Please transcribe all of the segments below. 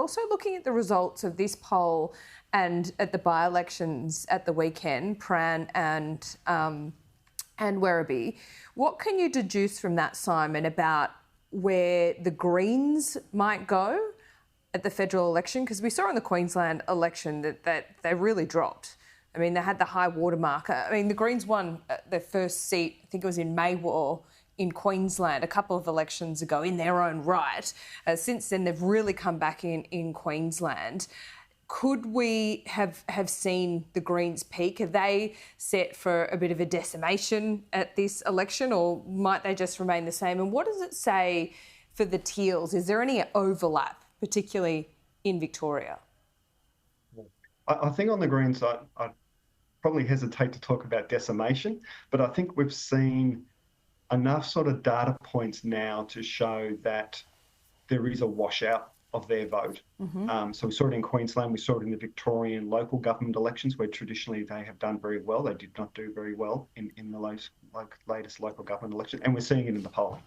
Also, looking at the results of this poll and at the by-elections at the weekend, Prahran and Werribee, what can you deduce from that, Simon, about where the Greens might go at the federal election? Because we saw in the Queensland election that they really dropped. I mean, they had the high watermark. I mean, the Greens won their first seat, I think it was in Maywar in Queensland a couple of elections ago in their own right. Since then, they've really come back in Queensland. Could we have seen the Greens peak? Are they set for a bit of a decimation at this election, or might they just remain the same? And what does it say for the Teals? Is there any overlap, particularly in Victoria? I think on the Greens, I probably hesitate to talk about decimation, but I think we've seen enough sort of data points now to show that there is a washout of their vote. So we saw it in Queensland, we saw it in the Victorian local government elections, where traditionally they have done very well. They did not do very well in the latest local government election, and we're seeing it in the polling.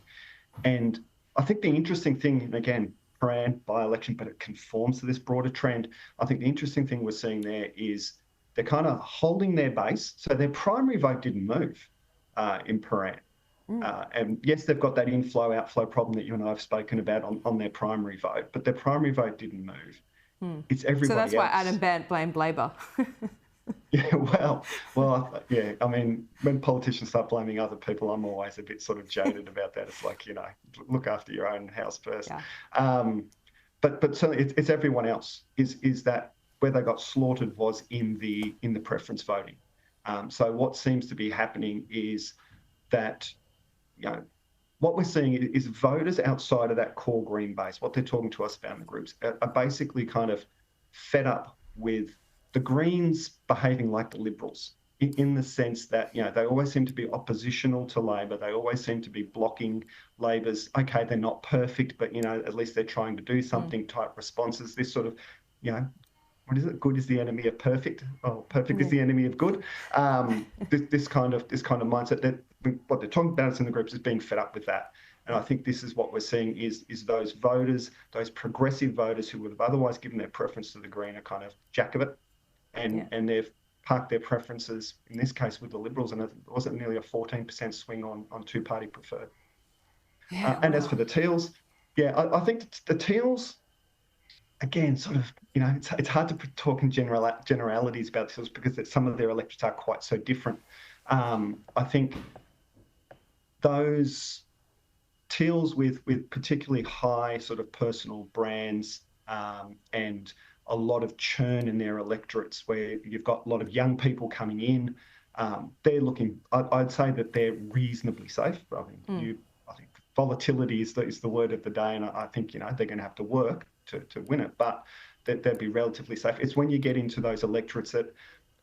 And I think the interesting thing, and again, Prahran by-election, but it conforms to this broader trend. I think the interesting thing we're seeing there is they're kind of holding their base. So their primary vote didn't move in Prahran. And yes, they've got that inflow-outflow problem that you and I have spoken about on their primary vote, but their primary vote didn't move. It's everybody else. So that's why Adam Bant blamed Labor. Yeah, yeah. I mean, when politicians start blaming other people, I'm always a bit sort of jaded about that. It's like, look after your own house first. Yeah. But certainly it's everyone else. Is that where they got slaughtered was in the preference voting. So what seems to be happening is that, what we're seeing is voters outside of that core Green base, what they're talking to us about in the groups, are basically kind of fed up with the Greens behaving like the Liberals, in the sense that, they always seem to be oppositional to Labor. They always seem to be blocking Labor's, okay, they're not perfect, but, at least they're trying to do something type responses. This sort of, what is it? Good is the enemy of perfect. Oh, perfect is the enemy of good. This kind of mindset that what they're talking about in the groups is being fed up with that. And I think this is what we're seeing is those voters, those progressive voters who would have otherwise given their preference to the Green, are kind of jack of it. And they've parked their preferences, in this case with the Liberals, and it wasn't nearly a 14% swing on two-party preferred. And as for the Teals, I think the Teals, again, sort of, it's hard to talk in generalities about Teals because some of their electorates are quite so different. I think those Teals with particularly high sort of personal brands and a lot of churn in their electorates, where you've got a lot of young people coming in, they're looking, I'd say that they're reasonably safe. I think volatility is the word of the day, and I think, they're going to have to work to win it, but they'd be relatively safe. It's when you get into those electorates that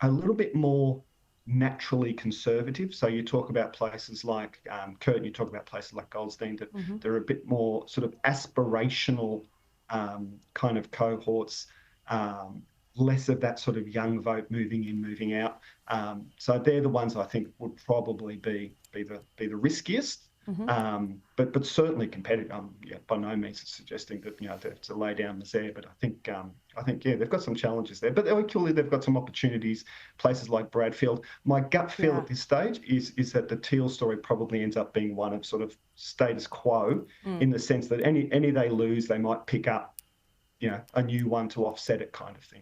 are a little bit more naturally conservative. So you talk about places like Curtin, you talk about places like Goldstein, that they're a bit more sort of aspirational kind of cohorts, less of that sort of young vote moving in, moving out. So they're the ones I think would probably be the riskiest. But certainly competitive. By no means suggesting that to lay down misère, but I think they've got some challenges there. But equally, they've got some opportunities. Places like Bradfield. My gut feel at this stage is that the Teal story probably ends up being one of sort of status quo, in the sense that any they lose, they might pick up a new one to offset it, kind of thing.